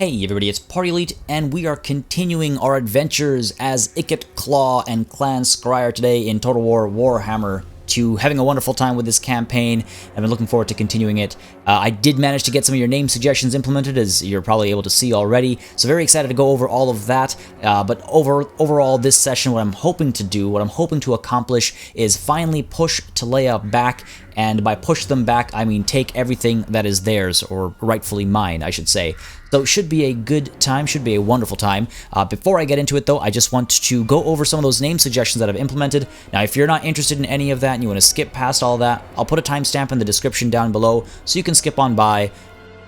Hey everybody, it's Party Elite, and we are continuing our adventures as Ikit Claw and Clan Skyre today in Total War Warhammer 2. Having a wonderful time with this campaign. I've been looking forward to continuing it. I did manage to get some of your name suggestions implemented, as you're probably able to see already, so very excited to go over all of that. But overall, this session, what I'm hoping to accomplish is finally push Talea back, and by push them back, I mean take everything that is theirs, or rightfully mine, I should say. So it should be a good time, should be a wonderful time. Before I get into it though, I just want to go over some of those name suggestions that I've implemented. Now if you're not interested in any of that and you want to skip past all that, I'll put a timestamp in the description down below so you can skip on by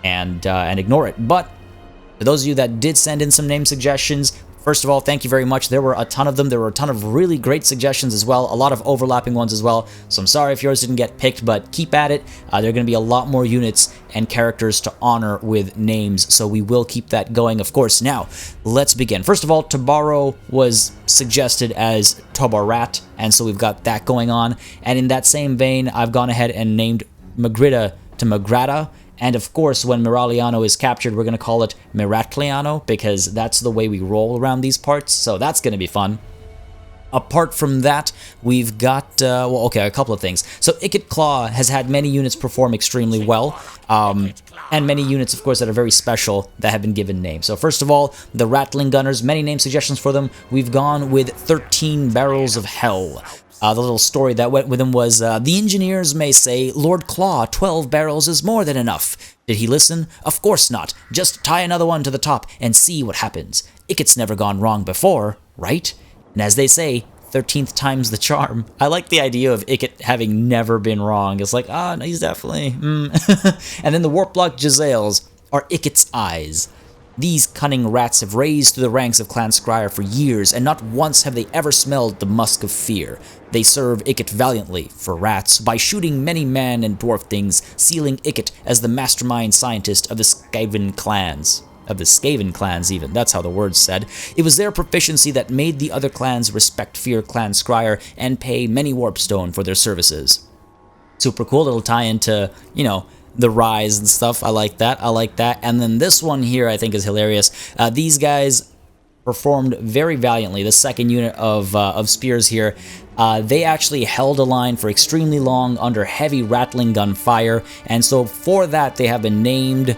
and ignore it. But for those of you that did send in some name suggestions, first of all, thank you very much. There were a ton of them. There were a ton of really great suggestions as well, a lot of overlapping ones as well. So I'm sorry if yours didn't get picked, but keep at it. There are going to be a lot more units and characters to honor with names, so we will keep that going, of course. Now, let's begin. First of all, Tabaro was suggested as Tobarat, and so we've got that going on. And in that same vein, I've gone ahead and named Magrida to Magrata. And of course, when Muralionoc is captured, we're going to call it Miratliano, because that's the way we roll around these parts, so that's going to be fun. Apart from that, we've got, a couple of things. So Ikit Claw has had many units perform extremely well, and many units, of course, that are very special that have been given names. So first of all, the Rattling Gunners, many name suggestions for them. We've gone with 13 Barrels of Hell. The little story that went with him was, the engineers may say, Lord Claw, 12 barrels is more than enough. Did he listen? Of course not. Just tie another one to the top and see what happens. Ikit's never gone wrong before, right? And as they say, 13th time's the charm. I like the idea of Ikit having never been wrong. It's like, no, he's definitely, And then the Warp Block Jezzails are Ikit's eyes. These cunning rats have raised through the ranks of Clan Skyre for years, and not once have they ever smelled the musk of fear. They serve Ikit valiantly, for rats, by shooting many man and dwarf things, sealing Ikit as the mastermind scientist of the Skaven clans. Of the Skaven clans, even. That's how the words said. It was their proficiency that made the other clans respect fear Clan Skyre and pay many warpstone for their services. Super cool. It'll tie into, the rise and stuff. I like that. And then this one here I think is hilarious. These guys performed very valiantly. The second unit of spears here, they actually held a line for extremely long under heavy rattling gun fire, and so for that they have been named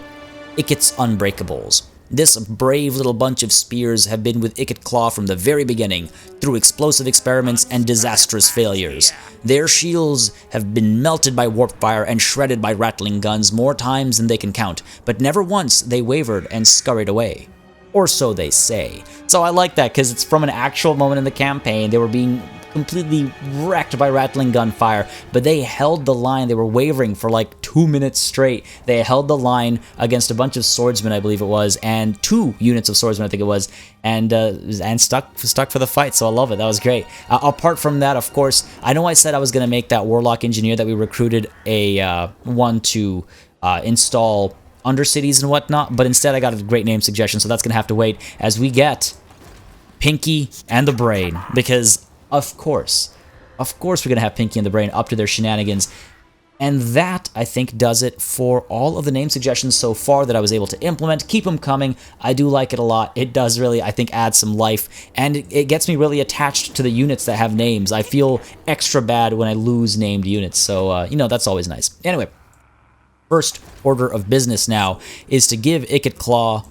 Ikit's Unbreakables. This brave little bunch of spears have been with Ikit Claw from the very beginning, through explosive experiments and disastrous failures. Their shields have been melted by warp fire and shredded by rattling guns more times than they can count, but never once they wavered and scurried away. Or so they say. So I like that, because it's from an actual moment in the campaign. They were being completely wrecked by rattling gunfire, but they held the line. They were wavering for like 2 minutes straight. They held the line against a bunch of swordsmen, I believe it was, and 2 units of swordsmen, I think it was, and stuck for the fight. So I love it. That was great. Apart from that, of course, I know I said I was going to make that Warlock engineer that we recruited a one to install Undercities and whatnot, but instead I got a great name suggestion, so that's going to have to wait as we get Pinky and the Brain, because of course we're going to have Pinky and the Brain up to their shenanigans. And that, I think, does it for all of the name suggestions so far that I was able to implement. Keep them coming. I do like it a lot. It does really, I think, add some life, and it gets me really attached to the units that have names. I feel extra bad when I lose named units, so, that's always nice. Anyway, first order of business now is to give Ikit Claw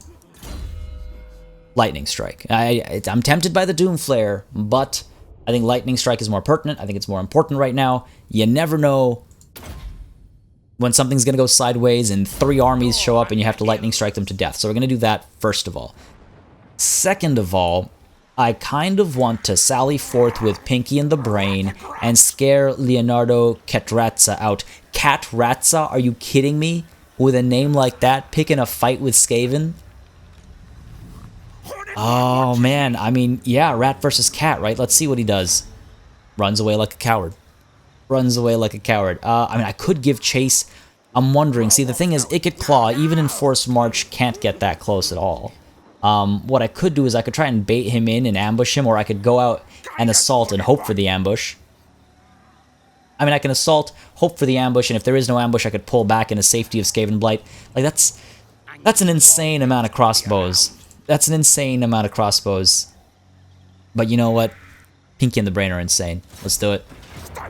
Lightning Strike. I'm tempted by the Doom Flare, but I think Lightning Strike is more pertinent. I think it's more important right now. You never know when something's going to go sideways and 3 armies show up and you have to Lightning Strike them to death. So we're going to do that first of all. Second of all, I kind of want to sally forth with Pinky and the Brain and scare Leonardo Catrazza out. Catrazza? Are you kidding me? With a name like that, picking a fight with Skaven? Oh man, I mean, yeah, rat versus cat, right? Let's see what he does. Runs away like a coward. Runs away like a coward. I could give chase. I'm wondering. See, the thing is, Ikit Claw, even in Forced March, can't get that close at all. What I could do is I could try and bait him in and ambush him, or I could go out and assault and hope for the ambush. I can assault, hope for the ambush, and if there is no ambush, I could pull back in the safety of Skaven Blight. Like, that's That's an insane amount of crossbows. That's an insane amount of crossbows. But you know what? Pinky and the Brain are insane. Let's do it.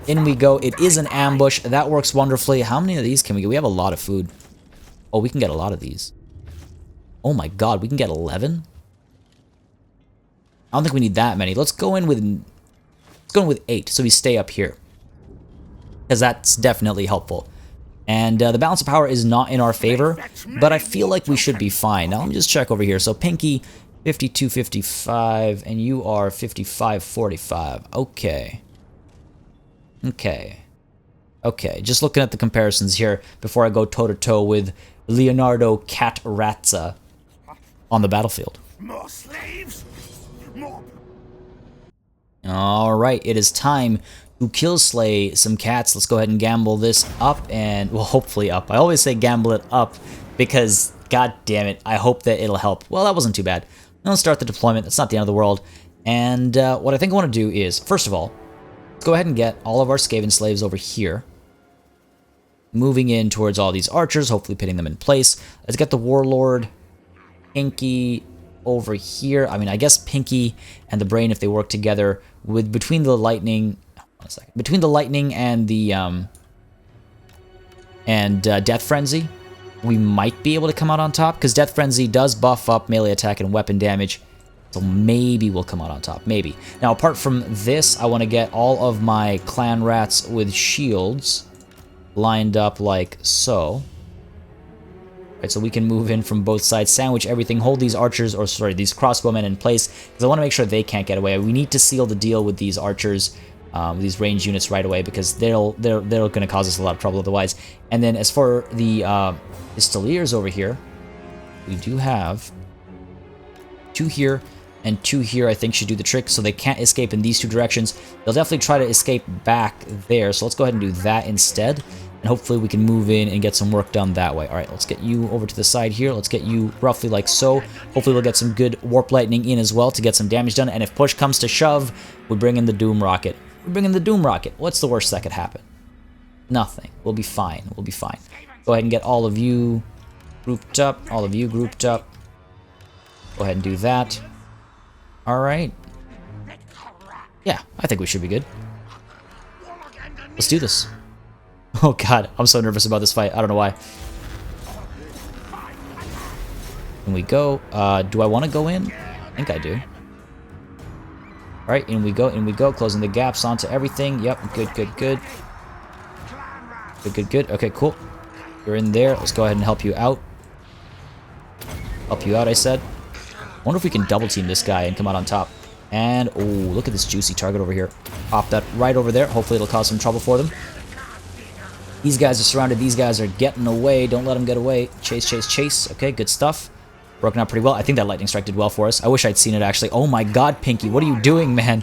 In we go. It is an ambush. That works wonderfully. How many of these can we get? We have a lot of food. Oh, we can get a lot of these. Oh my god, we can get 11? I don't think we need that many. Let's go in with 8, so we stay up here. Because that's definitely helpful. And the balance of power is not in our favor, but I feel like we should be fine. Now let me just check over here. So Pinky, 52.55, and you are 55.45. Okay. Okay, just looking at the comparisons here before I go toe-to-toe with Leonardo Cat Ratza on the battlefield. More slaves? More. Alright, it is time to kill slay some cats. Let's go ahead and gamble this up and, well, hopefully up. I always say gamble it up because, god damn it, I hope that it'll help. Well, that wasn't too bad. Let's start the deployment. That's not the end of the world. And what I think I want to do is, first of all, let's go ahead and get all of our Skaven slaves over here. Moving in towards all these archers, hopefully pitting them in place. Let's get the Warlord, Pinky over here. I mean, I guess Pinky and the Brain, if they work together, with between the lightning and the Death Frenzy, we might be able to come out on top, because Death Frenzy does buff up melee attack and weapon damage, so maybe we'll come out on top, maybe. Now, apart from this, I want to get all of my clan rats with shields lined up like so. Right, so we can move in from both sides, sandwich everything, hold these archers, or sorry, these crossbowmen in place, because I want to make sure they can't get away. We need to seal the deal with these archers, these ranged units right away, because they're going to cause us a lot of trouble otherwise. And then as for the Pistoliers over here, we do have 2 here and 2 here. I think should do the trick, so they can't escape in these 2 directions. They'll definitely try to escape back there, so let's go ahead and do that instead. And hopefully we can move in and get some work done that way. Alright, let's get you over to the side here. Let's get you roughly like so. Hopefully we'll get some good Warp Lightning in as well to get some damage done. And if push comes to shove, we bring in the Doom Rocket. We bring in the Doom Rocket. What's the worst that could happen? Nothing. We'll be fine. We'll be fine. Go ahead and get all of you grouped up. All of you grouped up. Go ahead and do that. Alright. Yeah, I think we should be good. Let's do this. Oh god, I'm so nervous about this fight. I don't know why. In we go. Do I want to go in? I think I do. Alright, in we go, in we go. Closing the gaps onto everything. Yep, good, good, good. Good, good, good. Okay, cool. You're in there. Let's go ahead and help you out. Help you out, I said. Wonder if we can double team this guy and come out on top. And, oh, look at this juicy target over here. Pop that right over there. Hopefully it'll cause some trouble for them. These guys are surrounded. These guys are getting away. Don't let them get away. Chase, chase, chase. Okay, good stuff. Broken out pretty well. I think that lightning strike did well for us. I wish I'd seen it, actually. Oh my god, Pinky. What are you doing, man?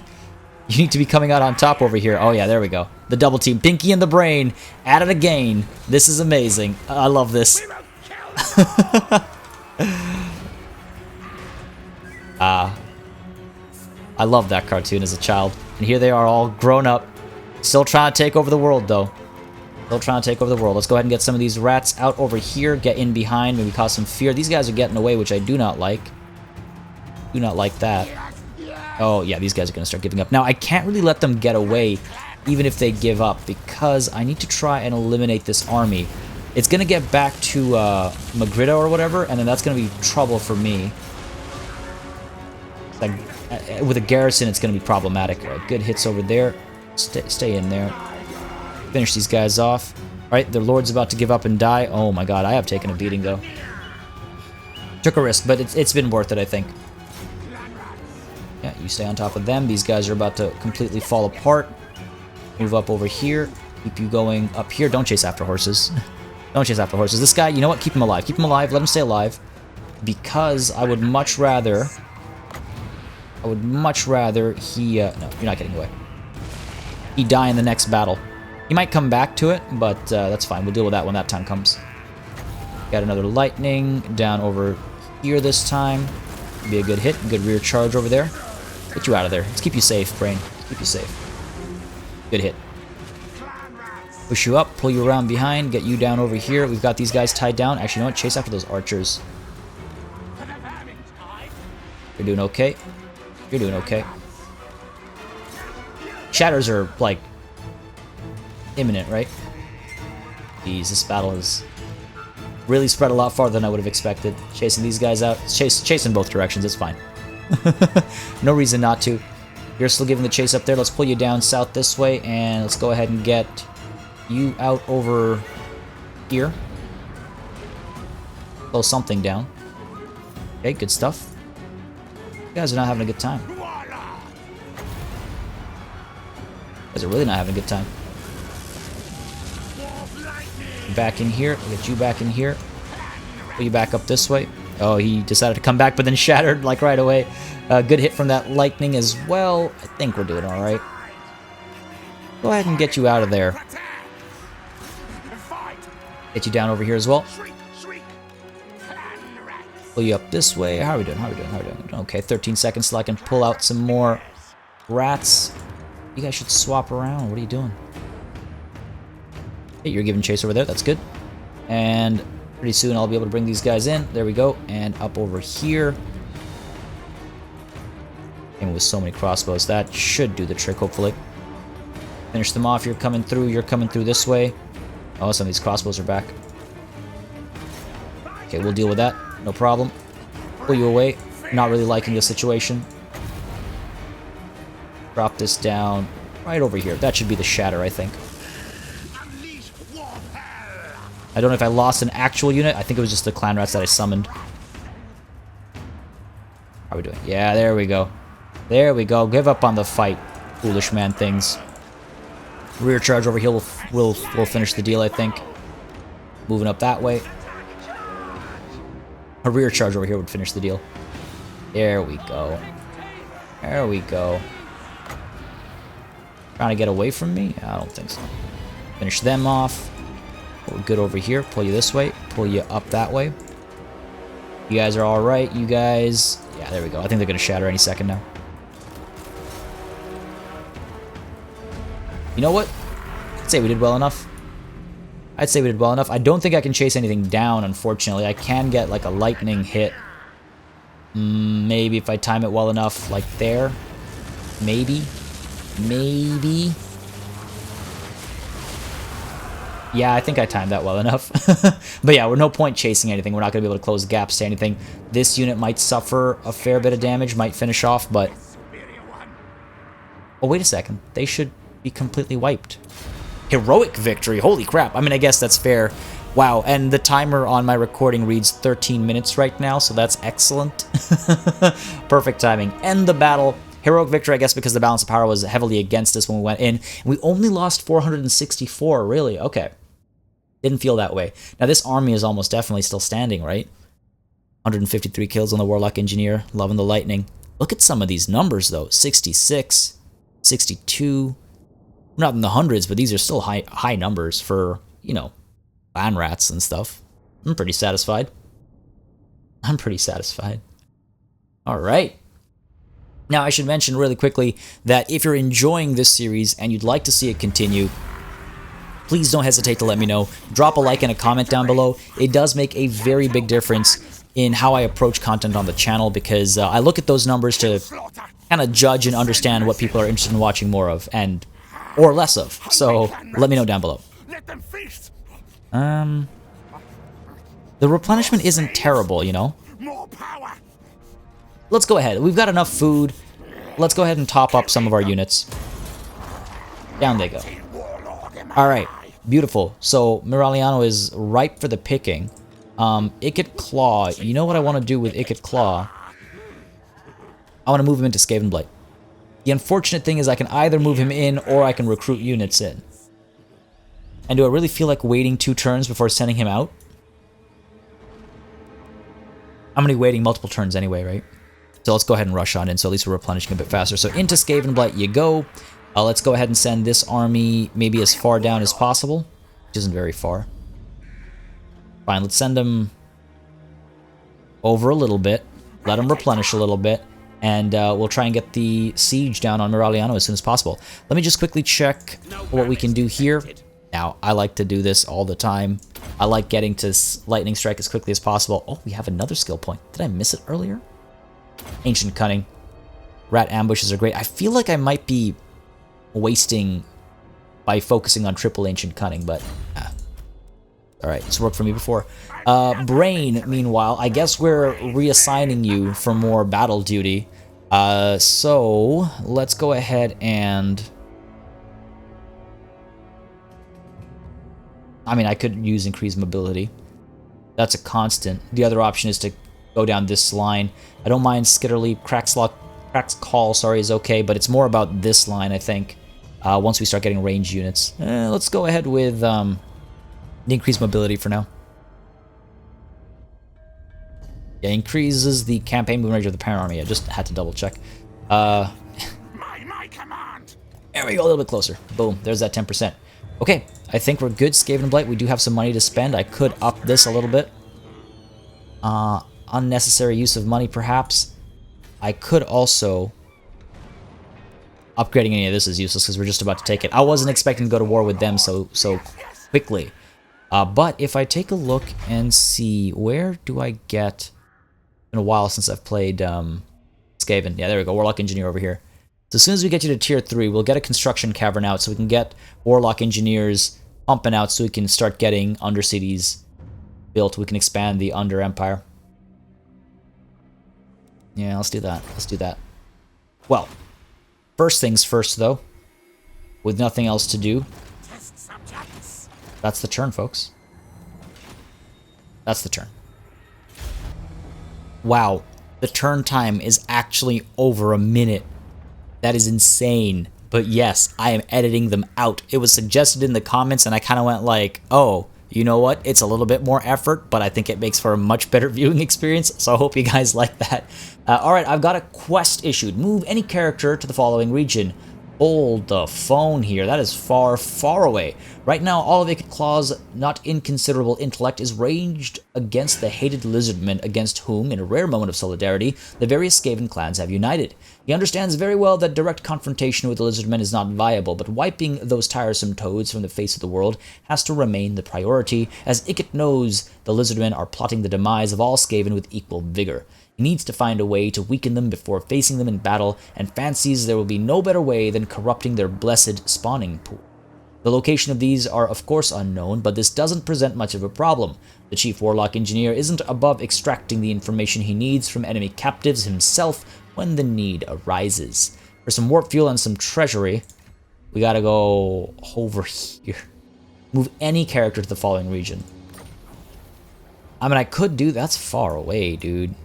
You need to be coming out on top over here. Oh yeah, there we go. The double team. Pinky and the Brain at it again. This is amazing. I love this. I loved that cartoon as a child. And here they are all grown up. Still trying to take over the world, though. Still trying to take over the world. Let's go ahead and get some of these rats out over here. Get in behind. Maybe cause some fear. These guys are getting away, which I do not like. Do not like that. Oh, yeah, these guys are going to start giving up. Now, I can't really let them get away, even if they give up, because I need to try and eliminate this army. It's going to get back to Magritta or whatever, and then that's going to be trouble for me. Like, with a garrison, it's going to be problematic. Right, good hits over there. Stay in there. Finish these guys off. Alright, their lord's about to give up and die. Oh my god, I have taken a beating, though. Took a risk, but it's been worth it, I think. Yeah, you stay on top of them. These guys are about to completely fall apart. Move up over here. Keep you going up here. Don't chase after horses. Don't chase after horses. This guy, you know what? Keep him alive. Keep him alive. Let him stay alive. Because I would much rather... he... no, you're not getting away. He die in the next battle. He might come back to it, but that's fine. We'll deal with that when that time comes. Got another lightning down over here this time. Be a good hit. Good rear charge over there. Get you out of there. Let's keep you safe, Brain. Let's keep you safe. Good hit. Push you up, pull you around behind, get you down over here. We've got these guys tied down. Actually, you know what? Chase after those archers. You're doing okay. You're doing okay. Shatters are, like, imminent, right? Jeez, this battle is really spread a lot farther than I would have expected. Chasing these guys out. Chase in both directions, it's fine. No reason not to. You're still giving the chase up there. Let's pull you down south this way, and let's go ahead and get you out over here. Slow something down. Okay, good stuff. You guys are not having a good time. You guys are really not having a good time. Back in here. I'll get you back in here. Pull you back up this way. Oh, he decided to come back, but then shattered, like, right away. Good hit from that lightning as well. I think we're doing alright. Go ahead and get you out of there. Get you down over here as well. Pull you up this way. How are we doing? How are we doing? How are we doing? Okay, 13 seconds till I can pull out some more rats. You guys should swap around. What are you doing? Hey, you're giving chase over there. That's good. And pretty soon I'll be able to bring these guys in. There we go. And up over here. And with so many crossbows, that should do the trick, hopefully. Finish them off. You're coming through. You're coming through this way. Oh, some of these crossbows are back. Okay, we'll deal with that. No problem. Pull you away. Not really liking the situation. Drop this down right over here. That should be the shatter, I think. I don't know if I lost an actual unit. I think it was just the clan rats that I summoned. How are we doing? Yeah, there we go. There we go. Give up on the fight, foolish man things. Rear charge over here will finish the deal, I think. Moving up that way. A rear charge over here would finish the deal. There we go. There we go. Trying to get away from me? I don't think so. Finish them off. We're good over here. Pull you this way. Pull you up that way. You guys are alright. You guys... Yeah, there we go. I think they're going to shatter any second now. You know what? I'd say we did well enough. I'd say we did well enough. I don't think I can chase anything down, unfortunately. I can get, like, a lightning hit. Maybe if I time it well enough, like there. Maybe. Maybe. Yeah, I think I timed that well enough. But yeah, we're no point chasing anything. We're not going to be able to close gaps to anything. This unit might suffer a fair bit of damage, might finish off, but... Oh, wait a second. They should be completely wiped. Heroic victory. Holy crap. I mean, I guess that's fair. Wow, and the timer on my recording reads 13 minutes right now, so that's excellent. Perfect timing. End the battle. Heroic victory, I guess, because the balance of power was heavily against us when we went in. We only lost 464, really? Okay. Didn't feel that way. Now, this army is almost definitely still standing, right? 153 kills on the Warlock Engineer. Loving the lightning. Look at some of these numbers, though. 66, 62. Not in the hundreds, but these are still high numbers for, you know, clan rats and stuff. I'm pretty satisfied. I'm pretty satisfied. All right. Now, I should mention really quickly that if you're enjoying this series and you'd like to see it continue, please don't hesitate to let me know. Drop a like and a comment down below. It does make a very big difference in how I approach content on the channel because I look at those numbers to kind of judge and understand what people are interested in watching more of and or less of. So let me know down below. The replenishment isn't terrible, you know? Let's go ahead. We've got enough food. Let's go ahead and top up some of our units. Down they go. Alright, beautiful. So, Muralionoc is ripe for the picking. Ikit Claw. You know what I want to do with Ikit Claw? I want to move him into Skaven Blight. The unfortunate thing is I can either move him in or I can recruit units in. And do I really feel like waiting 2 turns before sending him out? I'm going to be waiting multiple turns anyway, right? So let's go ahead and rush on in, so at least we're replenishing a bit faster. So into Skaven Blight you go. Let's go ahead and send this army maybe as far down as possible, which isn't very far. Fine, let's send them over a little bit. Let them replenish a little bit. And we'll try and get the siege down on Muralionoc as soon as possible. Let me just quickly check what we can do here. Now, I like to do this all the time. I like getting to lightning strike as quickly as possible. Oh, we have another skill point. Did I miss it earlier? Ancient Cunning. Rat ambushes are great. I feel like I might be wasting by focusing on triple Ancient Cunning, but alright, it's worked for me before. Brain, meanwhile, I guess we're reassigning you for more battle duty. So let's go ahead and... I mean, I could use increased mobility. That's a constant. The other option is to go down this line. I don't mind Skitterleap. Crack's Call, sorry, is okay, but it's more about this line, I think, once we start getting ranged units. Let's go ahead with the increased mobility for now. Yeah, increases the campaign movement range of the parent army. I just had to double check. My command. There we go, a little bit closer. Boom, there's that 10%. Okay, I think we're good. Skaven Blight, we do have some money to spend. I could up this a little bit. Unnecessary use of money, perhaps. I could also... Upgrading any of this is useless because we're just about to take it. I wasn't expecting to go to war with them so quickly. But if I take a look and see, where do I get... It's been a while since I've played Skaven. Yeah, there we go, Warlock Engineer over here. So as soon as we get you to tier 3, we'll get a construction cavern out so we can get Warlock Engineers pumping out so we can start getting Undercities built. We can expand the Under Empire. Yeah, let's do that. Let's do that. Well, first things first, though. With nothing else to do. That's the turn, folks. That's the turn. Wow. The turn time is actually over a minute. That is insane. But yes, I am editing them out. It was suggested in the comments, and I kind of went like, oh, you know what? It's a little bit more effort, but I think it makes for a much better viewing experience, so I hope you guys like that. Alright, I've got a quest issued. Move any character to the following region. Hold the phone here. That is far, far away. Right now, all of Ikit Claw's not inconsiderable intellect is ranged against the hated lizardmen against whom, in a rare moment of solidarity, the various Skaven clans have united. He understands very well that direct confrontation with the lizardmen is not viable, but wiping those tiresome toads from the face of the world has to remain the priority, as Ikit knows the lizardmen are plotting the demise of all Skaven with equal vigor. He needs to find a way to weaken them before facing them in battle, and fancies there will be no better way than corrupting their blessed spawning pool. The location of these are of course unknown, but this doesn't present much of a problem. The Chief Warlock Engineer isn't above extracting the information he needs from enemy captives himself when the need arises. For some warp fuel and some treasury, we gotta go over here. Move any character to the following region. I mean, I could do... That's far away, dude.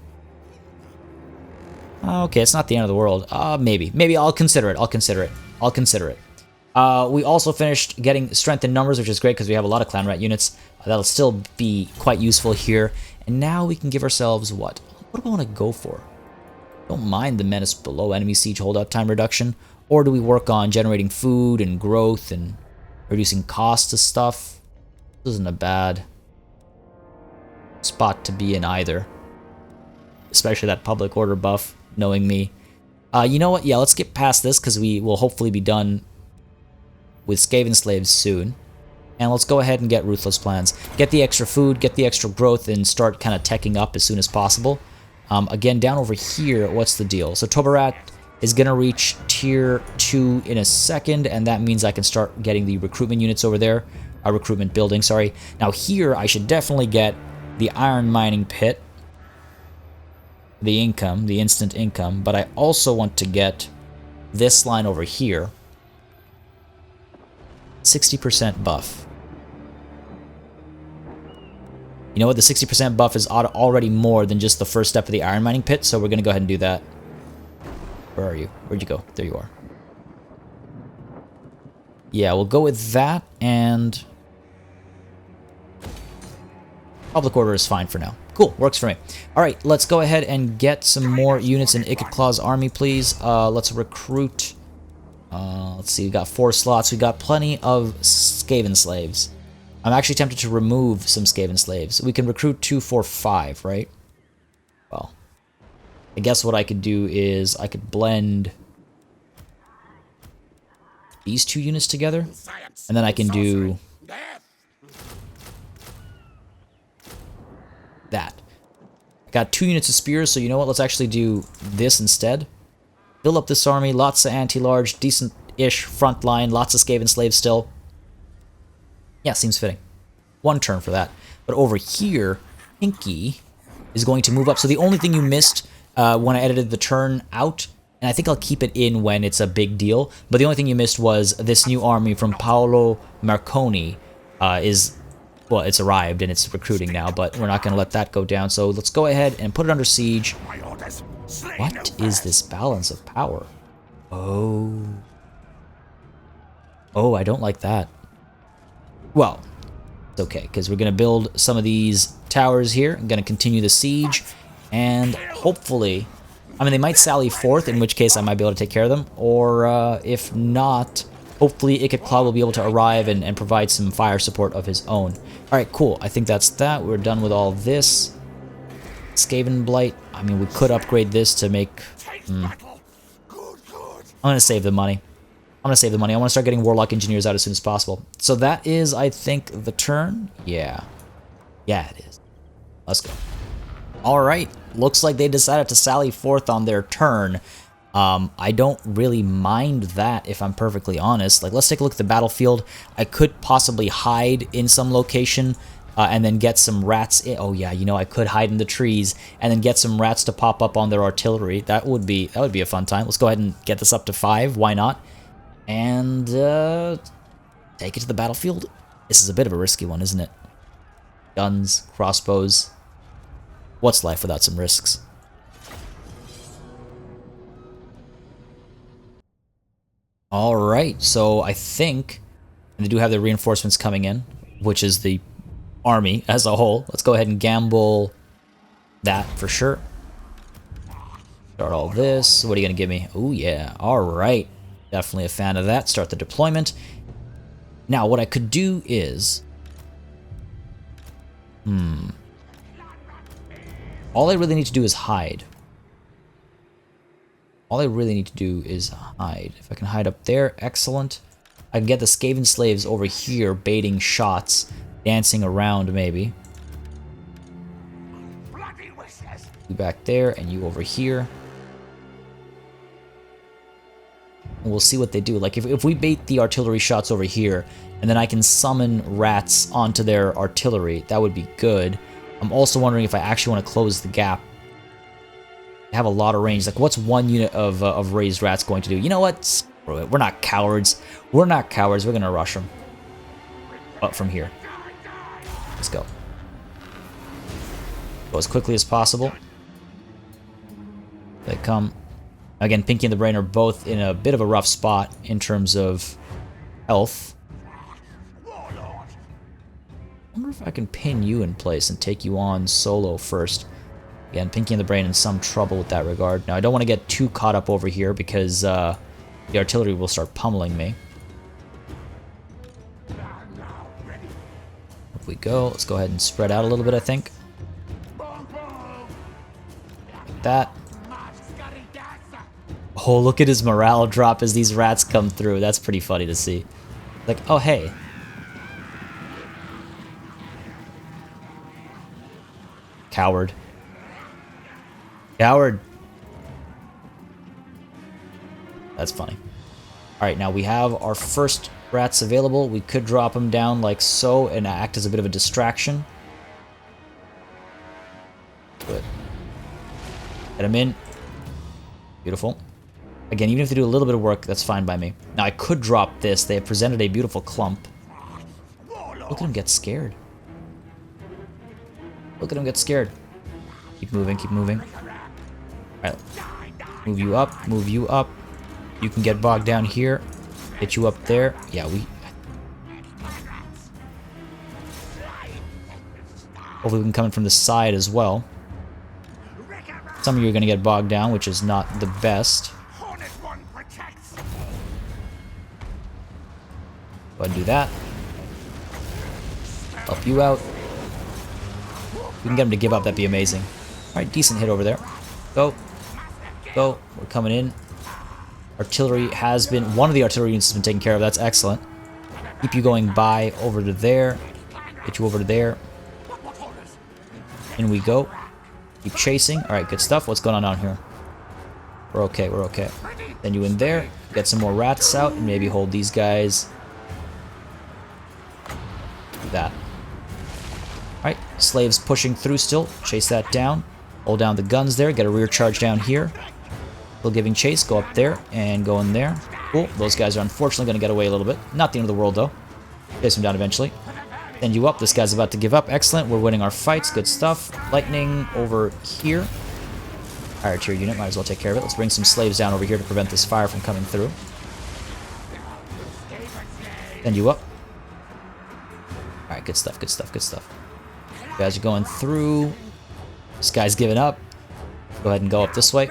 Okay, it's not the end of the world. Maybe. Maybe I'll consider it. I'll consider it. I'll consider it. We also finished getting strength in numbers, which is great because we have a lot of clan rat units. That'll still be quite useful here. And now we can give ourselves what? What do I want to go for? Don't mind the menace below enemy siege holdout time reduction. Or do we work on generating food and growth and reducing costs of stuff? This isn't a bad spot to be in either. Especially that public order buff, knowing me. You know what? Yeah, let's get past this because we will hopefully be done with Skaven slaves soon. And let's go ahead and get Ruthless Plans. Get the extra food, get the extra growth, and start kind of teching up as soon as possible. Again, down over here, what's the deal? So Tobarat is going to reach tier 2 in a second, and that means I can start getting the recruitment units over there. Recruitment building, sorry. Now here, I should definitely get the iron mining pit. The income, the instant income, but I also want to get this line over here. 60% buff. You know what? The 60% buff is already more than just the first step of the iron mining pit, so we're going to go ahead and do that. Where are you? Where'd you go? There you are. Yeah, we'll go with that, and public order is fine for now. Cool, works for me. Alright, let's go ahead and get some more units in Ikit Claw's army, please. Let's recruit. Let's see, we got 4 slots. We got plenty of Skaven slaves. I'm actually tempted to remove some Skaven slaves. We can recruit 2, 4, 5, right? Well, I guess what I could do is I could blend these 2 units together, and then I can do that. I got 2 units of spears, so you know what? Let's actually do this instead. Build up this army, lots of anti-large, decent-ish front line, lots of Skaven slaves still. Yeah, seems fitting. 1 turn for that. But over here, Pinky is going to move up. So the only thing you missed when I edited the turn out, and I think I'll keep it in when it's a big deal, but the only thing you missed was this new army from Paolo Marconi well, it's arrived and it's recruiting now, but we're not going to let that go down. So let's go ahead and put it under siege. What is this balance of power? Oh. Oh, I don't like that. Well, it's okay, because we're going to build some of these towers here. I'm going to continue the siege, and hopefully, I mean, they might sally forth, in which case I might be able to take care of them, or if not, hopefully Ikit Claw will be able to arrive and provide some fire support of his own. Alright, cool. I think that's that. We're done with all this. Skaven Blight. I mean, we could upgrade this to make... I'm going to save the money. I want to start getting Warlock Engineers out as soon as possible. So that is, I think, the turn. Yeah. Yeah, it is. Let's go. Alright. Looks like they decided to sally forth on their turn. I don't really mind that, if I'm perfectly honest. Like, let's take a look at the battlefield. I could possibly hide in some location and then get some rats in. Oh yeah, you know, I could hide in the trees and then get some rats to pop up on their artillery. That would be a fun time. Let's go ahead and get this up to 5. Why not? And take it to the battlefield. This is a bit of a risky one, isn't it? Guns, crossbows. What's life without some risks? Alright, so I think they do have the reinforcements coming in, which is the army as a whole. Let's go ahead and gamble that for sure. Start all this. What are you going to give me? Oh, yeah. Alright. Definitely a fan of that. Start the deployment. Now, what I could do is... All I really need to do is hide. All I really need to do is hide. If I can hide up there, excellent. I can get the Skaven slaves over here baiting shots, dancing around maybe. You back there, and you over here. And we'll see what they do. Like, if we bait the artillery shots over here, and then I can summon rats onto their artillery, that would be good. I'm also wondering if I actually want to close the gap. They have a lot of range. Like, what's 1 unit of raised rats going to do? You know what? Screw it. We're not cowards. We're not cowards. We're going to rush them. Up from here. Let's go. Go as quickly as possible. They come. Again, Pinky and the Brain are both in a bit of a rough spot in terms of health. I wonder if I can pin you in place and take you on solo first. Again, Pinky and the Brain in some trouble with that regard. Now, I don't want to get too caught up over here because the artillery will start pummeling me. Up we go. Let's go ahead and spread out a little bit, I think. Like that. Oh, look at his morale drop as these rats come through. That's pretty funny to see. Like, oh, hey. Coward. Coward. That's funny. Alright, now we have our first rats available. We could drop them down like so and act as a bit of a distraction. Good. Get them in. Beautiful. Again, even if they do a little bit of work, that's fine by me. Now, I could drop this. They have presented a beautiful clump. Look at him get scared. Look at him get scared. Keep moving, keep moving. Alright. Move you up, move you up. You can get bogged down here. Get you up there. Yeah, hopefully we can come in from the side as well. Some of you are going to get bogged down, which is not the best. Go ahead and do that. Help you out. If we can get him to give up, that'd be amazing. Alright, decent hit over there. Go. Go. We're coming in. Artillery has been... One of the artillery units has been taken care of. That's excellent. Keep you going by over to there. Get you over to there. In we go. Keep chasing. Alright, good stuff. What's going on down here? We're okay, we're okay. Then you in there. Get some more rats out and maybe hold these guys. Do that. Alright, slaves pushing through still. Chase that down. Hold down the guns there. Get a rear charge down here. Still giving chase. Go up there and go in there. Cool. Those guys are unfortunately going to get away a little bit. Not the end of the world though. Chase them down eventually. Send you up. This guy's about to give up. Excellent. We're winning our fights. Good stuff. Lightning over here. Higher tier unit. Might as well take care of it. Let's bring some slaves down over here to prevent this fire from coming through. Send you up. Alright, good stuff, good stuff, good stuff. You guys are going through. This guy's giving up. Go ahead and go up this way.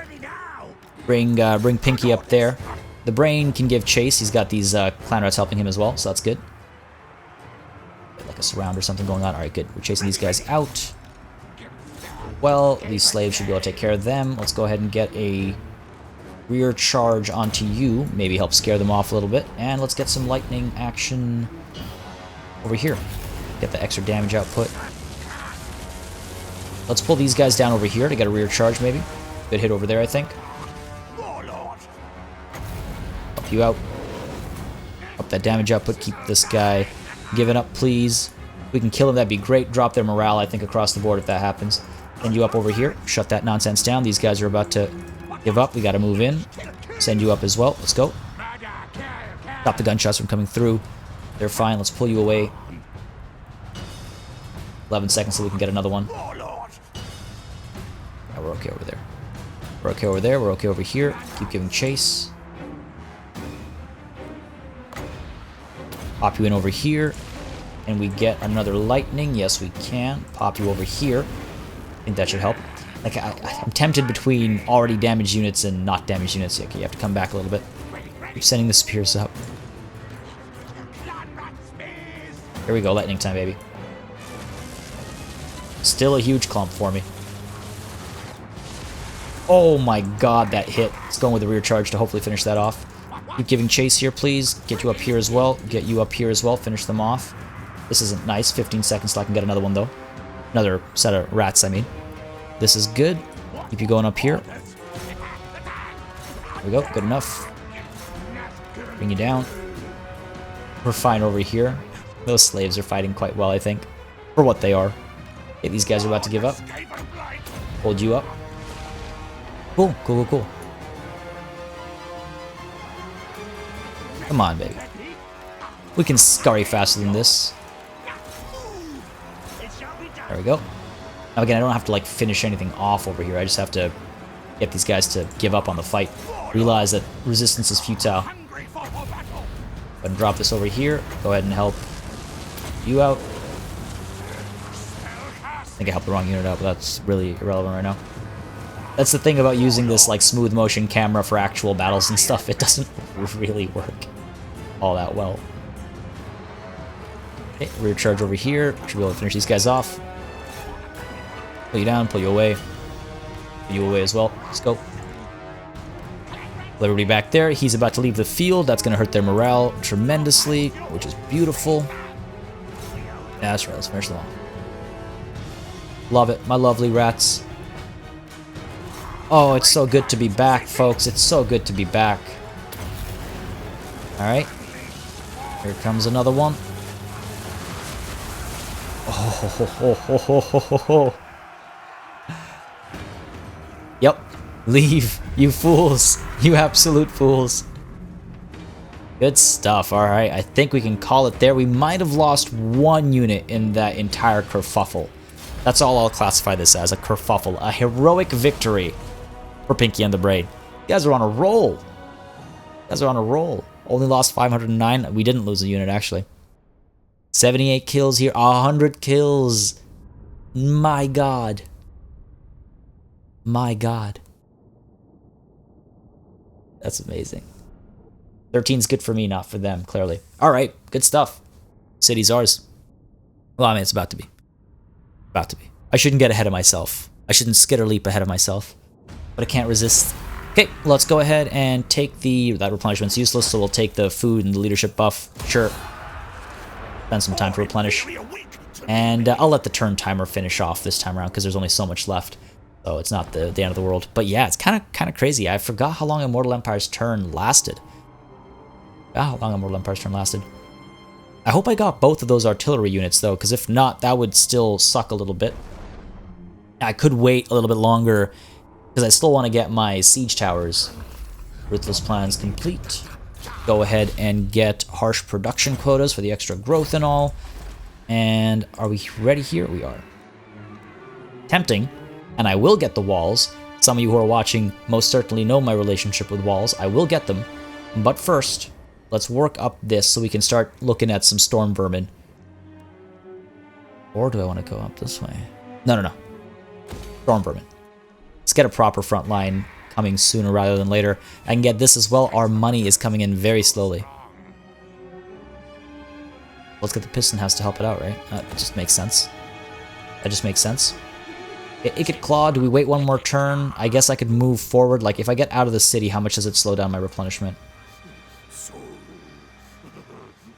Bring Pinky up there. The Brain can give chase. He's got these clan rats helping him as well, so that's good. Like a surround or something going on. Alright, good. We're chasing these guys out. Well, these slaves should be able to take care of them. Let's go ahead and get a rear charge onto you. Maybe help scare them off a little bit. And let's get some lightning action over here. Get the extra damage output. Let's pull these guys down over here to get a rear charge, maybe. Good hit over there, I think. Help you out. Up that damage output. Keep this guy giving up, please. If we can kill him, that'd be great. Drop their morale, I think, across the board if that happens. Send you up over here. Shut that nonsense down. These guys are about to give up. We gotta move in. Send you up as well. Let's go. Stop the gunshots from coming through. They're fine. Let's pull you away. 11 seconds so we can get another one. Yeah, we're okay over there. We're okay over there. We're okay over here. Keep giving chase. Pop you in over here. And we get another lightning. Yes, we can. Pop you over here. I think that should help. Like, I'm tempted between already damaged units and not damaged units. Okay, you have to come back a little bit. Keep sending the spears up. Here we go. Lightning time, baby. Still a huge clump for me. Oh my god, that hit. It's going with the rear charge to hopefully finish that off. Keep giving chase here, please. Get you up here as well. Get you up here as well. Finish them off. This isn't nice. 15 seconds till I can get another one, though. Another set of rats, I mean. This is good. Keep you going up here. There we go. Good enough. Bring you down. We're fine over here. Those slaves are fighting quite well, I think. For what they are. Okay, these guys are about to give up. Hold you up. Cool, cool, cool, cool. Come on, baby. We can scurry faster than this. There we go. Now again, I don't have to like finish anything off over here. I just have to get these guys to give up on the fight. Realize that resistance is futile. Go ahead and drop this over here. Go ahead and help you out. I think I helped the wrong unit out, but that's really irrelevant right now. That's the thing about using this like smooth motion camera for actual battles and stuff. It doesn't really work all that well. Okay, rear charge over here. Should be able to finish these guys off. Pull you down, pull you away. Pull you away as well. Let's go. Liberty back there. He's about to leave the field. That's going to hurt their morale tremendously, which is beautiful. Yeah, that's right. Let's finish them off. Love it. My lovely rats. Oh, it's so good to be back, folks. It's so good to be back. Alright. Here comes another one. Oh, ho, ho, ho, ho, ho, ho, ho. Yep. Leave, you fools. You absolute fools. Good stuff. Alright, I think we can call it there. We might have lost one unit in that entire kerfuffle. That's all I'll classify this as, a kerfuffle. A heroic victory for Pinky and the Brain. You guys are on a roll. You guys are on a roll. Only lost 509. We didn't lose a unit, actually. 78 kills here. 100 kills. My god. My god. That's amazing. 13's good for me, not for them, clearly. Alright, good stuff. City's ours. Well, I mean, it's about to be. About to be. I shouldn't get ahead of myself. I shouldn't skitter leap ahead of myself. But I can't resist. Okay, let's go ahead and take the... That replenishment's useless, so we'll take the food and the leadership buff. Sure. Spend some time to replenish. And I'll let the turn timer finish off this time around, because there's only so much left. So it's not the end of the world. But yeah, it's kind of crazy. I forgot how long Immortal Empire's turn lasted. I hope I got both of those artillery units though, because if not, that would still suck a little bit. I could wait a little bit longer because I still want to get my siege towers. Ruthless plans complete. Go ahead and get harsh production quotas for the extra growth and all. And are we ready here? We are. Tempting. And I will get the walls. Some of you who are watching most certainly know my relationship with walls. I will get them. But first, let's work up this so we can start looking at some storm vermin. Or do I want to go up this way? No. Storm vermin. Let's get a proper front line coming sooner rather than later. I can get this as well. Our money is coming in very slowly. Let's get the piston house to help it out, right? That just makes sense. That just makes sense. Ikit Claw, do we wait one more turn? I guess I could move forward. Like, if I get out of the city, how much does it slow down my replenishment?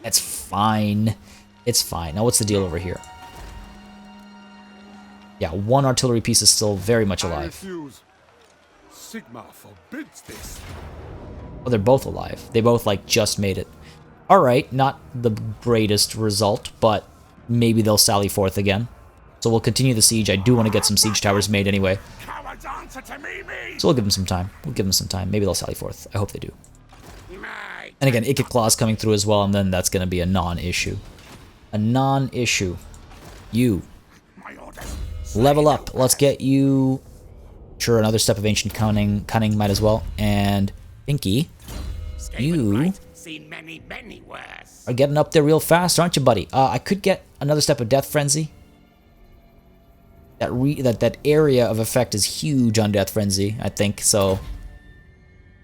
It's fine. It's fine. Now, what's the deal over here? Yeah, one artillery piece is still very much alive. Sigma forbids this. Oh, they're both alive. They both, like, just made it. Alright, not the greatest result, but maybe they'll sally forth again. So we'll continue the siege. I do want to get some siege towers made anyway. So we'll give them some time. Maybe they'll sally forth. I hope they do. And again, Ikit Claw is coming through as well, and then that's going to be a non-issue. A non-issue. You. Level up. Let's get you... Sure, another step of Ancient Cunning might as well. And Pinky, you are getting up there real fast, aren't you, buddy? I could get another step of Death Frenzy. That area of effect is huge on Death Frenzy, I think. So,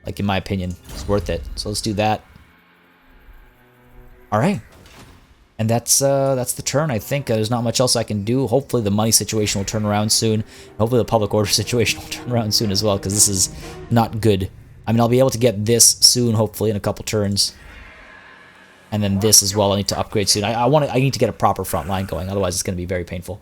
like in my opinion, it's worth it. So let's do that. All right, and that's the turn. I think there's not much else I can do. Hopefully the money situation will turn around soon. Hopefully the public order situation will turn around soon as well, because this is not good. I mean, I'll be able to get this soon, hopefully in a couple turns, and then this as well. I need to upgrade soon. I need to get a proper front line going. Otherwise, it's going to be very painful.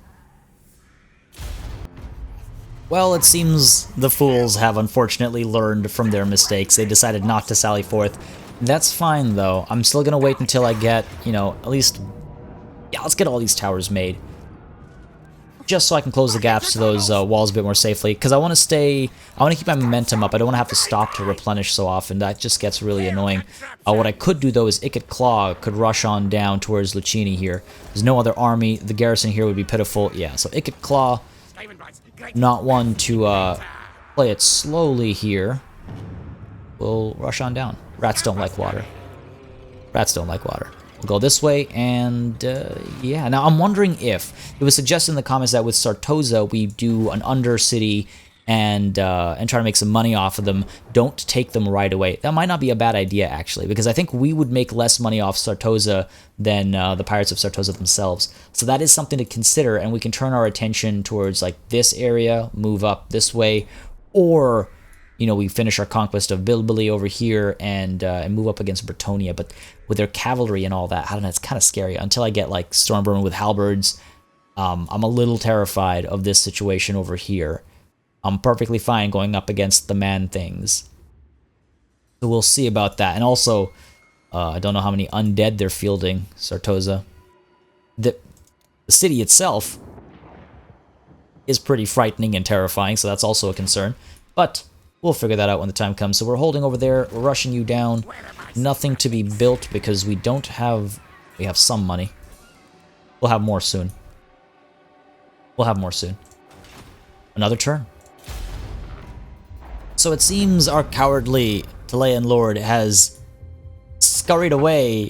Well, it seems the fools have unfortunately learned from their mistakes. They decided not to sally forth. That's fine, though. I'm still gonna wait until I get, you know, at least... Yeah, let's get all these towers made. Just so I can close the gaps to those walls a bit more safely. Because I want to stay... I want to keep my momentum up. I don't want to have to stop to replenish so often. That just gets really annoying. What I could do, though, is Ikit Claw could rush on down towards Lucchini here. There's no other army. The garrison here would be pitiful. Yeah, so Ikit Claw... Not one to play it slowly here. We'll rush on down. Rats don't like water. Rats don't like water. We'll go this way, and yeah. Now I'm wondering if it was suggested in the comments that with Sartosa we do an undercity and try to make some money off of them. Don't take them right away. That might not be a bad idea actually, because I think we would make less money off Sartosa than the Pirates of Sartosa themselves. So that is something to consider, and we can turn our attention towards like this area, move up this way, or you know, we finish our conquest of Bilbili over here and move up against Bretonia. But with their cavalry and all that, I don't know, it's kind of scary. Until I get like Stormvermin with halberds, I'm a little terrified of this situation over here. I'm perfectly fine going up against the man things. So we'll see about that. And also, I don't know how many undead they're fielding, Sartosa. The city itself is pretty frightening and terrifying, so that's also a concern. But we'll figure that out when the time comes. So we're holding over there. We're rushing you down. Nothing to be built because we don't have... We have some money. We'll have more soon. We'll have more soon. Another turn. So it seems our cowardly Talayan Lord has scurried away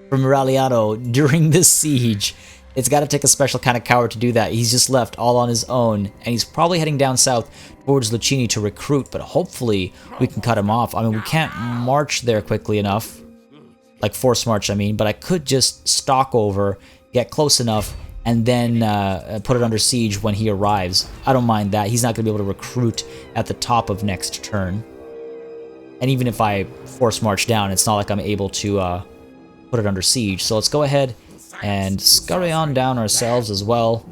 from Muralionoc during this siege. It's got to take a special kind of coward to do that. He's just left all on his own, and he's probably heading down south towards Lucchini to recruit, but hopefully we can cut him off. I mean, we can't march there quickly enough, like force march, I mean, but I could just stalk over, get close enough, and then put it under siege when he arrives. I don't mind that. He's not going to be able to recruit at the top of next turn. And even if I force march down, it's not like I'm able to put it under siege. So let's go ahead and scurry on down ourselves as well,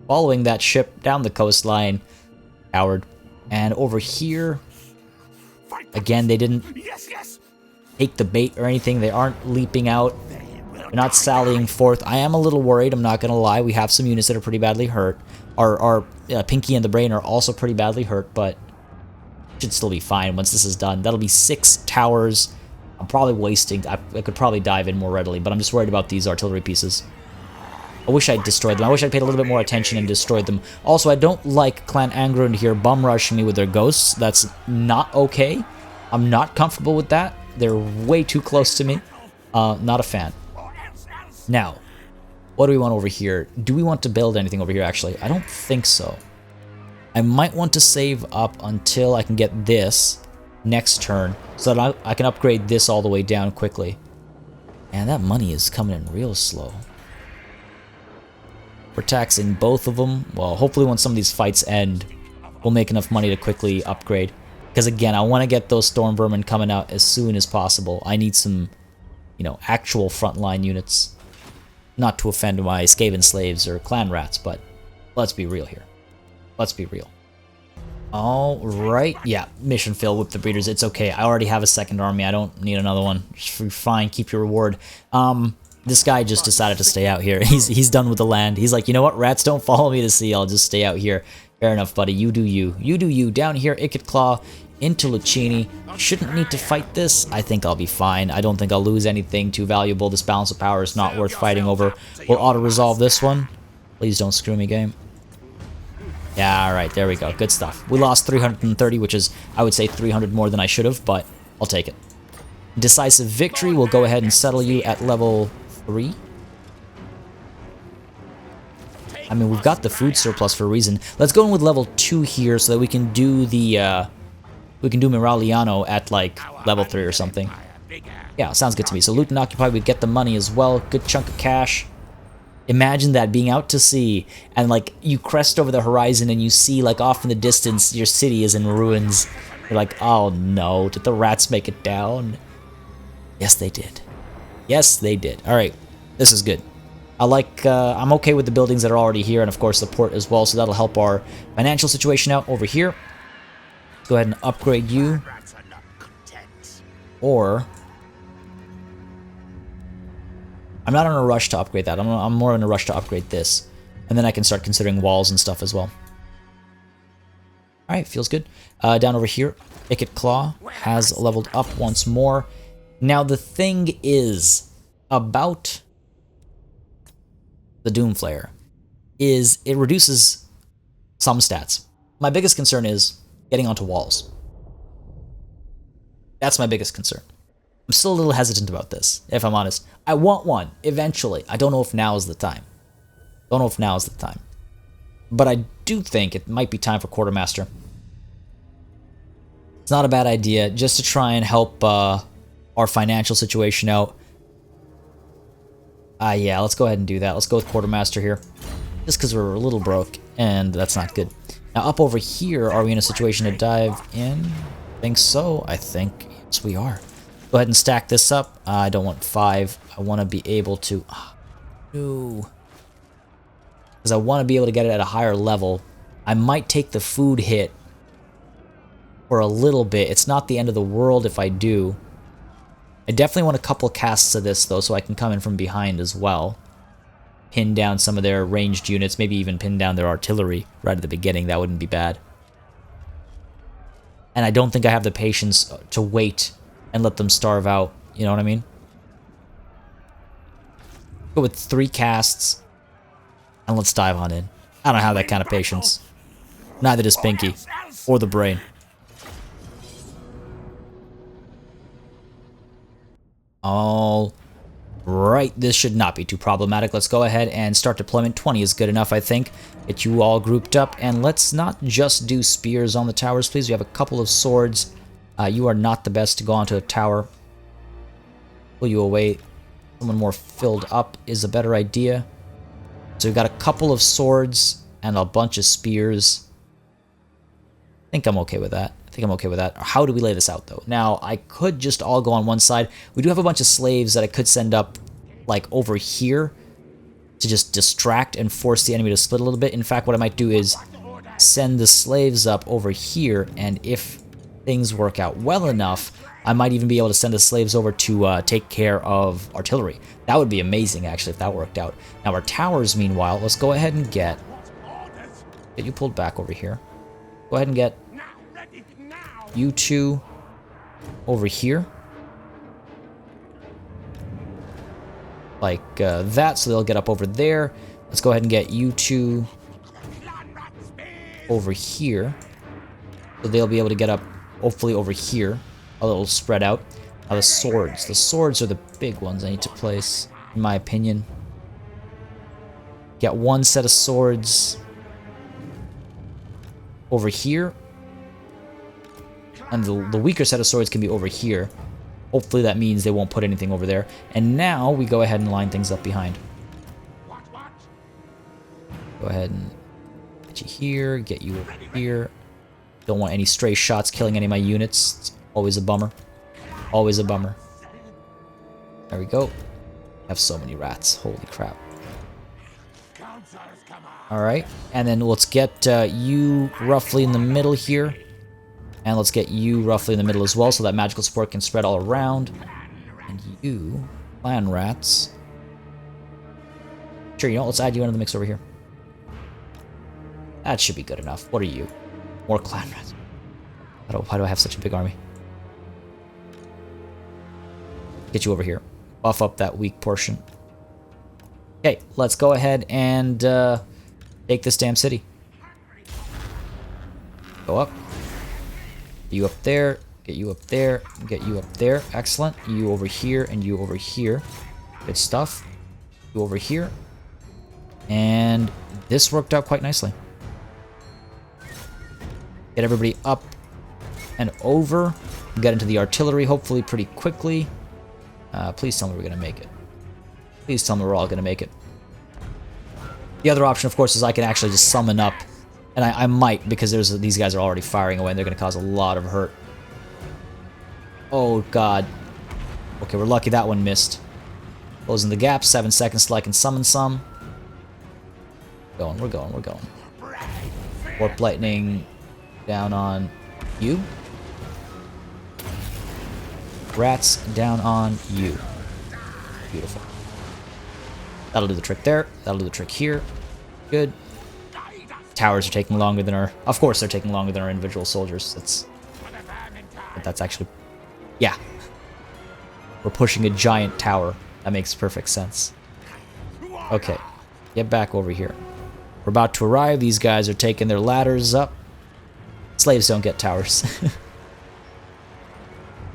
following that ship down the coastline. Coward. And over here, again, they didn't take the bait or anything. They aren't leaping out. They're not sallying forth. I am a little worried, I'm not going to lie. We have some units that are pretty badly hurt. Our Pinky and the Brain are also pretty badly hurt, but should still be fine once this is done. That'll be 6 towers. I'm probably wasting. I could probably dive in more readily, but I'm just worried about these artillery pieces. I wish I'd destroyed them. I wish I'd paid a little bit more attention and destroyed them. Also, I don't like Clan Angrund here bum rushing me with their ghosts. That's not okay. I'm not comfortable with that. They're way too close to me. Not a fan. Now, what do we want over here? Do we want to build anything over here, actually? I don't think so. I might want to save up until I can get this next turn, so that I can upgrade this all the way down quickly. And that money is coming in real slow. We're taxing both of them. Well, hopefully when some of these fights end, we'll make enough money to quickly upgrade. Because again, I want to get those Storm Vermin coming out as soon as possible. I need some, you know, actual frontline units. Not to offend my Skaven slaves or clan rats, but let's be real here. Let's be real. Alright, yeah, mission fail with the breeders. It's okay. I already have a second army. I don't need another one. Fine, keep your reward. This guy just decided to stay out here. He's done with the land. He's like, you know what? Rats don't follow me to sea. I'll just stay out here. Fair enough, buddy. You do you. You do you. Down here, Ikit Claw into Lucchini. Shouldn't need to fight this. I think I'll be fine. I don't think I'll lose anything too valuable. This balance of power is not worth fighting over. We'll auto-resolve this one. Please don't screw me, game. Yeah, alright, there we go. Good stuff. We lost 330, which is, I would say, 300 more than I should have, but I'll take it. Decisive victory. We'll go ahead and settle you at level 3. I mean, we've got the food surplus for a reason. Let's go in with level 2 here so that we can do the, we can do Muralionoc at, like, level 3 or something. Yeah, sounds good to me. So loot and occupy, we get the money as well. Good chunk of cash. Imagine that, being out to sea, and, like, you crest over the horizon and you see, like, off in the distance, your city is in ruins. You're like, oh no, did the rats make it down? Yes, they did. Yes, they did. Alright, this is good. I like, I'm okay with the buildings that are already here, and of course the port as well, so that'll help our financial situation out over here. Let's go ahead and upgrade you. Or... I'm not in a rush to upgrade that. I'm more in a rush to upgrade this. And then I can start considering walls and stuff as well. Alright, feels good. Down over here, Ikit Claw has leveled up once more. Now the thing is about the Doomflare is it reduces some stats. My biggest concern is getting onto walls. That's my biggest concern. I'm still a little hesitant about this, if I'm honest. I want one, eventually. I don't know if now is the time. Don't know if now is the time. But I do think it might be time for Quartermaster. It's not a bad idea, just to try and help our financial situation out. Yeah, let's go ahead and do that. Let's go with Quartermaster here. Just because we're a little broke, and that's not good. Now, up over here, are we in a situation to dive in? I think so. I think, yes, we are. Go ahead and stack this up. I don't want 5. I want to be able to... no. Because I want to be able to get it at a higher level. I might take the food hit for a little bit. It's not the end of the world if I do. I definitely want a couple casts of this, though, so I can come in from behind as well. Pin down some of their ranged units, maybe even pin down their artillery right at the beginning. That wouldn't be bad. And I don't think I have the patience to wait and let them starve out, you know what I mean? Go with 3 casts, and let's dive on in. I don't have that kind of patience. Neither does Pinky, or the Brain. All right, this should not be too problematic. Let's go ahead and start deployment. 20 is good enough, I think. Get you all grouped up, and let's not just do spears on the towers, please. We have a couple of swords. You are not the best to go onto a tower. Pull you away. Someone more filled up is a better idea. So we've got a couple of swords and a bunch of spears. I think I'm okay with that. How do we lay this out, though? Now, I could just all go on one side. We do have a bunch of slaves that I could send up, like, over here to just distract and force the enemy to split a little bit. In fact, what I might do is send the slaves up over here, and if things work out well enough, I might even be able to send the slaves over to take care of artillery. That would be amazing, actually, if that worked out. Now, our towers, meanwhile, let's go ahead and get you pulled back over here. Go ahead and get you two over here. Like that, so they'll get up over there. Let's go ahead and get you two over here. So they'll be able to get up, hopefully, over here. A little spread out. Now the swords. The swords are the big ones I need to place, in my opinion. Get one set of swords over here. And the weaker set of swords can be over here. Hopefully that means they won't put anything over there. And now we go ahead and line things up behind. Go ahead and get you here, get you over here. Don't want any stray shots killing any of my units. It's always a bummer. Always a bummer. There we go. I have so many rats. Holy crap. Alright, and then let's get you roughly in the middle here. And let's get you roughly in the middle as well, so that magical support can spread all around. And you, clan rats. Sure, you know, let's add you into the mix over here. That should be good enough. What are you? More clan rats. Why do I have such a big army? Get you over here. Buff up that weak portion. Okay, let's go ahead and take this damn city. Go up. You up there, get you up there, get you up there. Excellent. You over here and you over here. Good stuff. You over here. And this worked out quite nicely. Get everybody up and over. Get into the artillery hopefully pretty quickly. Please tell me we're going to make it. Please tell me we're all going to make it. The other option, of course, is I can actually just summon up. And I might, because these guys are already firing away and they're going to cause a lot of hurt. Oh, God. Okay, we're lucky that one missed. Closing the gap, 7 seconds till I can summon some. We're going. Warp Lightning down on you. Rats down on you. Beautiful. That'll do the trick there. That'll do the trick here. Good. Towers are taking longer than our... Of course they're taking longer than our individual soldiers. That's actually... Yeah. We're pushing a giant tower. That makes perfect sense. Okay. Get back over here. We're about to arrive. These guys are taking their ladders up. Slaves don't get towers.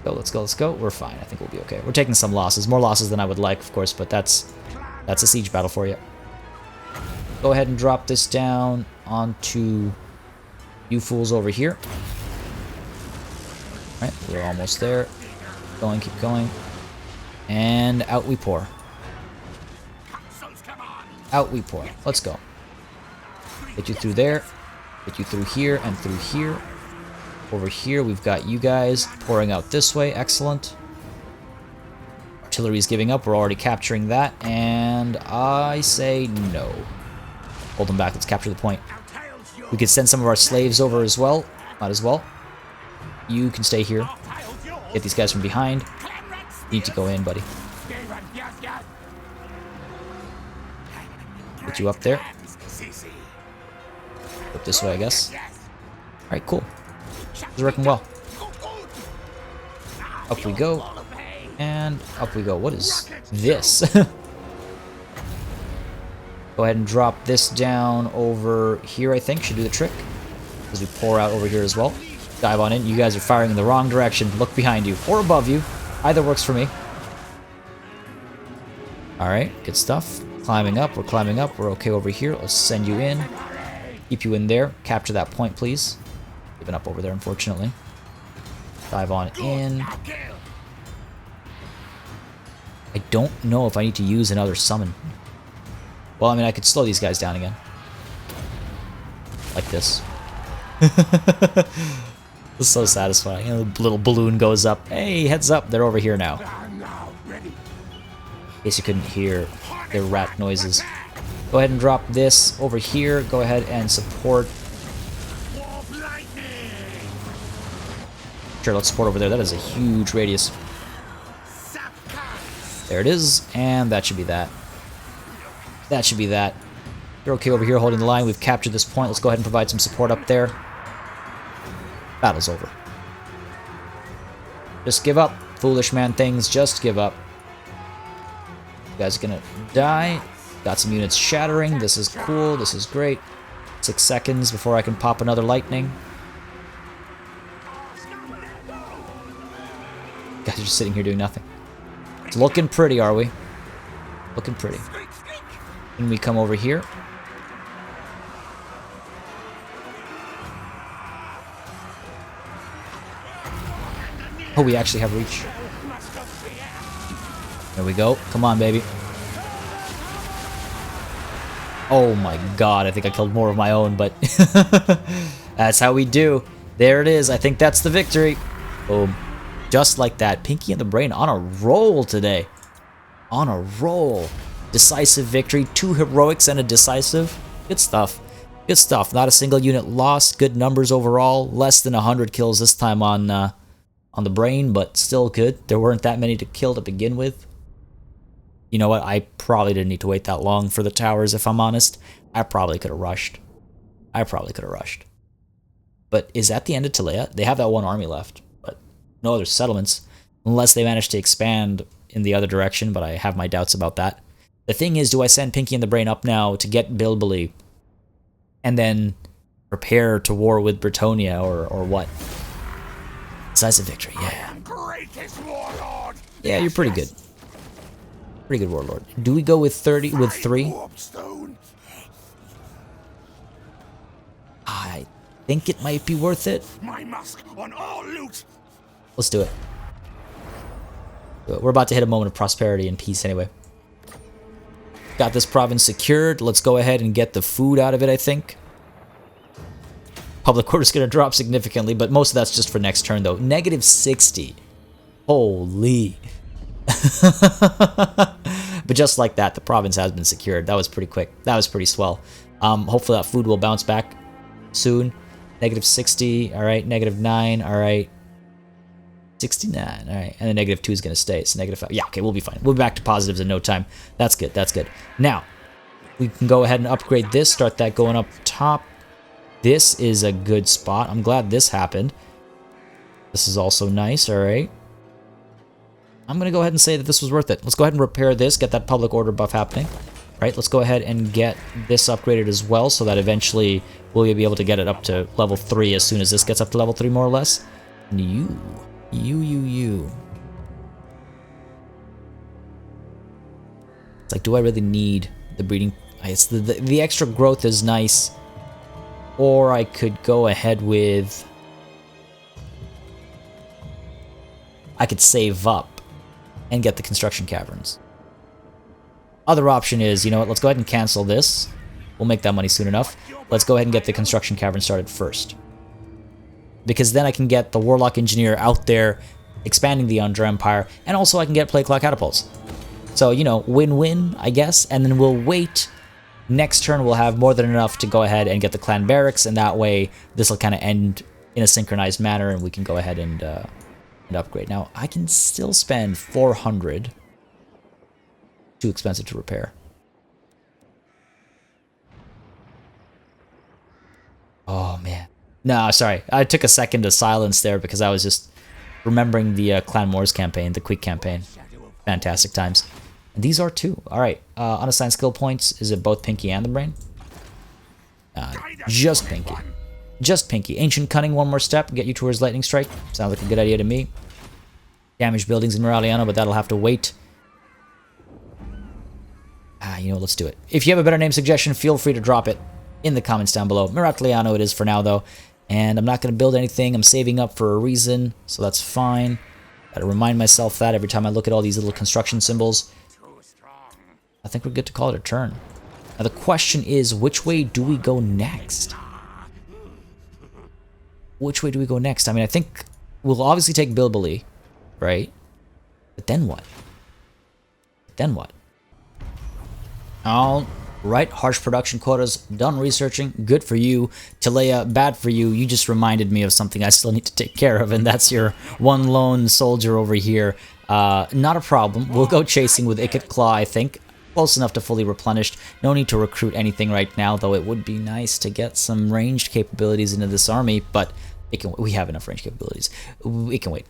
Let's go. We're fine. I think we'll be okay. We're taking some losses. More losses than I would like, of course, but that's a siege battle for you. Go ahead and drop this down onto you fools over here. Alright, we're almost there. Keep going. And out we pour. Out we pour. Let's go. Get you through there. Get you through here and through here. Over here, we've got you guys pouring out this way. Excellent. Artillery's giving up. We're already capturing that. And I say no. Hold them back. Let's capture the point. We could send some of our slaves over as well. Might as well. You can stay here. Get these guys from behind. You need to go in, buddy. Get you up there. Up this way, I guess. Alright, cool. This is working well. Up we go. And up we go. What is this? Go ahead and drop this down over here, I think. Should do the trick. As we pour out over here as well. Dive on in. You guys are firing in the wrong direction. Look behind you. Or above you. Either works for me. Alright, good stuff. Climbing up. We're climbing up. We're okay over here. Let's send you in. Keep you in there. Capture that point, please. Giving up over there, unfortunately. Dive on in. I don't know if I need to use another summon. Well, I mean, I could slow these guys down again. Like this. It's so satisfying. You know, the little balloon goes up. Hey, heads up. They're over here now. In case you couldn't hear their rat noises. Go ahead and drop this over here. Go ahead and support Sure, let's support over there. That is a huge radius. There it is, and that should be that. That should be that. You're okay over here holding the line. We've captured this point. Let's go ahead and provide some support up there. Battle's over. Just give up. Foolish man things, just give up. You guys are gonna die. Got some units shattering. This is cool. This is great. 6 seconds before I can pop another lightning. Guys are just sitting here doing nothing. It's looking pretty, are we? Looking pretty. Can we come over here? Oh, we actually have reach. There we go. Come on, baby. Oh my god, I think I killed more of my own, but that's how we do. There it is. I think that's the victory. Boom. Just like that. Pinky and the Brain on a roll today. On a roll. Decisive victory. 2 heroics and a decisive. Good stuff. Good stuff. Not a single unit lost. Good numbers overall. Less than 100 kills this time on the Brain, but still good. There weren't that many to kill to begin with. You know what? I probably didn't need to wait that long for the towers, if I'm honest. I probably could have rushed. But is that the end of Talea? They have that one army left, but no other settlements. Unless they manage to expand in the other direction, but I have my doubts about that. The thing is, do I send Pinky and the Brain up now to get Bilbili and then prepare to war with Bretonia or what? Decisive victory, yeah. Yeah, you're pretty good. Pretty good warlord. Do we go with 30 with 3? I think it might be worth it. Let's do it. We're about to hit a moment of prosperity and peace anyway. Got this province secured. Let's go ahead and get the food out of it, I think. Public order's going to drop significantly, but most of that's just for next turn, though. Negative 60. Holy. But just like that, the province has been secured. That was pretty quick. That was pretty swell. Hopefully that food will bounce back soon. Negative 60. All right. Negative 9. All right. 69. All right. And the negative 2 is going to stay. It's negative 5. Yeah, okay. We'll be fine. We'll be back to positives in no time. That's good. That's good. Now, we can go ahead and upgrade this. Start that going up top. This is a good spot. I'm glad this happened. This is also nice. All right. I'm going to go ahead and say that this was worth it. Let's go ahead and repair this, get that public order buff happening. Right, let's go ahead and get this upgraded as well so that eventually we'll be able to get it up to level 3 as soon as this gets up to level 3 more or less. And you. It's like, do I really need the breeding? It's the extra growth is nice. Or I could go ahead with... I could save up and get the construction caverns. Other option is, you know what, let's go ahead and cancel this. We'll make that money soon enough. Let's go ahead and get the construction cavern started first. Because then I can get the Warlock Engineer out there, expanding the Under Empire, and also I can get Plague Claw Catapults. So, you know, win-win, I guess, and then we'll wait. Next turn we'll have more than enough to go ahead and get the clan barracks, and that way this will kind of end in a synchronized manner, and we can go ahead and upgrade. Now, I can still spend 400. Too expensive to repair. Oh, man. No, sorry. I took a second to silence there because I was just remembering the Clan Wars campaign, the Quick campaign. Fantastic times. And these are 2. All right. Unassigned skill points. Is it both Pinky and the Brain? Just Pinky. Just Pinky. Ancient Cunning, one more step. Get you towards Lightning Strike. Sounds like a good idea to me. Damaged buildings in Muralionoc, but that'll have to wait. You know, let's do it. If you have a better name suggestion, feel free to drop it in the comments down below. Muralionoc it is for now, though. And I'm not going to build anything. I'm saving up for a reason, so that's fine. Gotta remind myself that every time I look at all these little construction symbols. I think we're good to call it a turn. Now the question is, which way do we go next? Which way do we go next? I mean, I think we'll obviously take Bilbili, right? But then what? Then what? Oh, Right, harsh production quotas, done researching, good for you. Talea, bad for you. You just reminded me of something I still need to take care of, and that's your one lone soldier over here. Not a problem. We'll go chasing with Ikit Claw, I think. Close enough to fully replenished. No need to recruit anything right now, though it would be nice to get some ranged capabilities into this army, but it can, we have enough ranged capabilities. It can wait.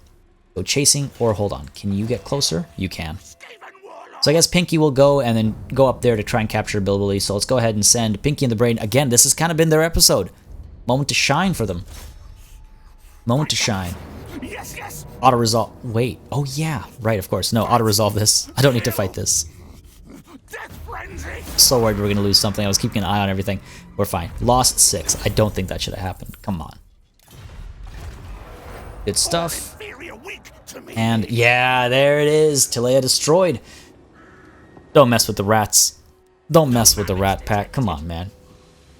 Go chasing, or hold on. Can you get closer? You can. So I guess Pinky will go and then go up there to try and capture ability. So let's go ahead and send Pinky and the Brain. Again, this has kind of been their episode. Moment to shine for them. Moment to shine. Yes, yes. Auto-resolve. Wait. Oh, yeah. Right, of course. No, auto-resolve this. I don't need to fight this. Death frenzy. So worried we're going to lose something. I was keeping an eye on everything. We're fine. Lost 6. I don't think that should have happened. Come on. Good stuff. And yeah, there it is. Talea destroyed. Don't mess with the rats. Don't mess with the rat pack. Come on, man.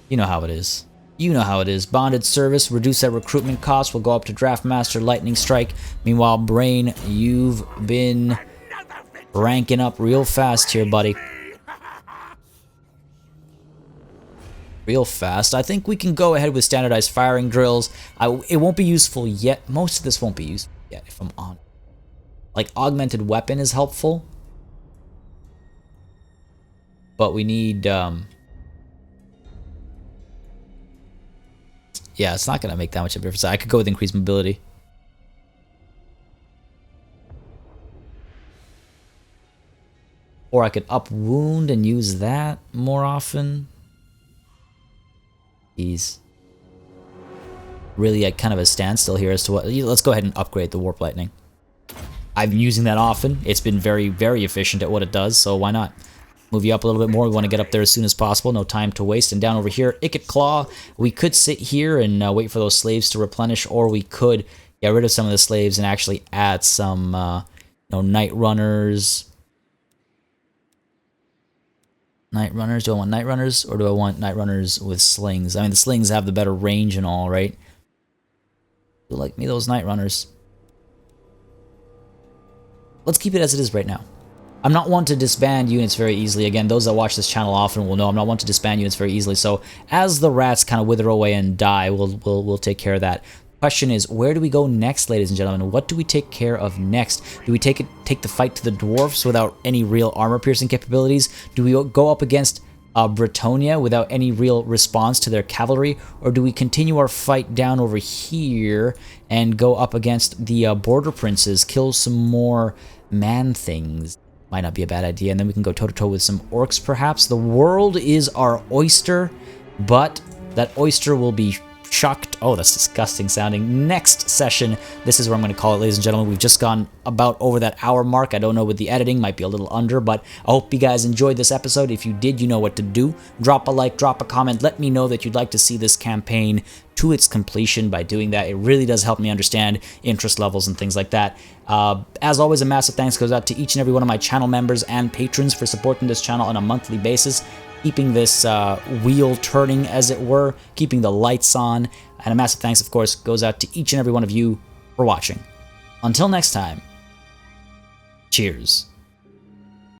You know how it is. You know how it is. Bonded service. Reduce that recruitment cost. We'll go up to Draft Master Lightning Strike. Meanwhile, Brain, you've been ranking up real fast here, buddy. Real fast. I think we can go ahead with standardized firing drills. It won't be useful yet. Most of this won't be useful yet, if I'm on. Like, augmented weapon is helpful. But we need, yeah, it's not going to make that much of a difference. I could go with increased mobility. Or I could up wound and use that more often. He's really at kind of a standstill here as to what... Let's go ahead and upgrade the Warp Lightning. I've been using that often. It's been very, very efficient at what it does, so why not? Move you up a little bit more. We want to get up there as soon as possible. No time to waste. And down over here, Ikit Claw. We could sit here and wait for those slaves to replenish, or we could get rid of some of the slaves and actually add some, Night Runners. Night Runners? Do I want Night Runners, or do I want Night Runners with slings? I mean, the slings have the better range and all, right? You like me those Night Runners. Let's keep it as it is right now. I'm not one to disband units very easily. Again, those that watch this channel often will know I'm not one to disband units very easily. So as the rats kind of wither away and die, we'll take care of that. Question is, where do we go next, ladies and gentlemen? What do we take care of next? Do we take the fight to the dwarfs without any real armor-piercing capabilities? Do we go up against Bretonia without any real response to their cavalry? Or do we continue our fight down over here and go up against the border princes, kill some more man-things? Might not be a bad idea, and then we can go toe-to-toe with some orcs, perhaps. The world is our oyster, but that oyster will be shocked. Oh, that's disgusting sounding. Next session, this is where I'm going to call it, ladies and gentlemen. We've just gone about over that hour mark. I don't know with the editing, might be a little under, but I hope you guys enjoyed this episode. If you did, you know what to do. Drop a like, drop a comment. Let me know that you'd like to see this campaign to its completion. By doing that, it really does help me understand interest levels and things like that. As always, a massive thanks goes out to each and every one of my channel members and patrons for supporting this channel on a monthly basis, keeping this wheel turning, as it were, keeping the lights on. And a massive thanks, of course, goes out to each and every one of you for watching. Until next time, cheers.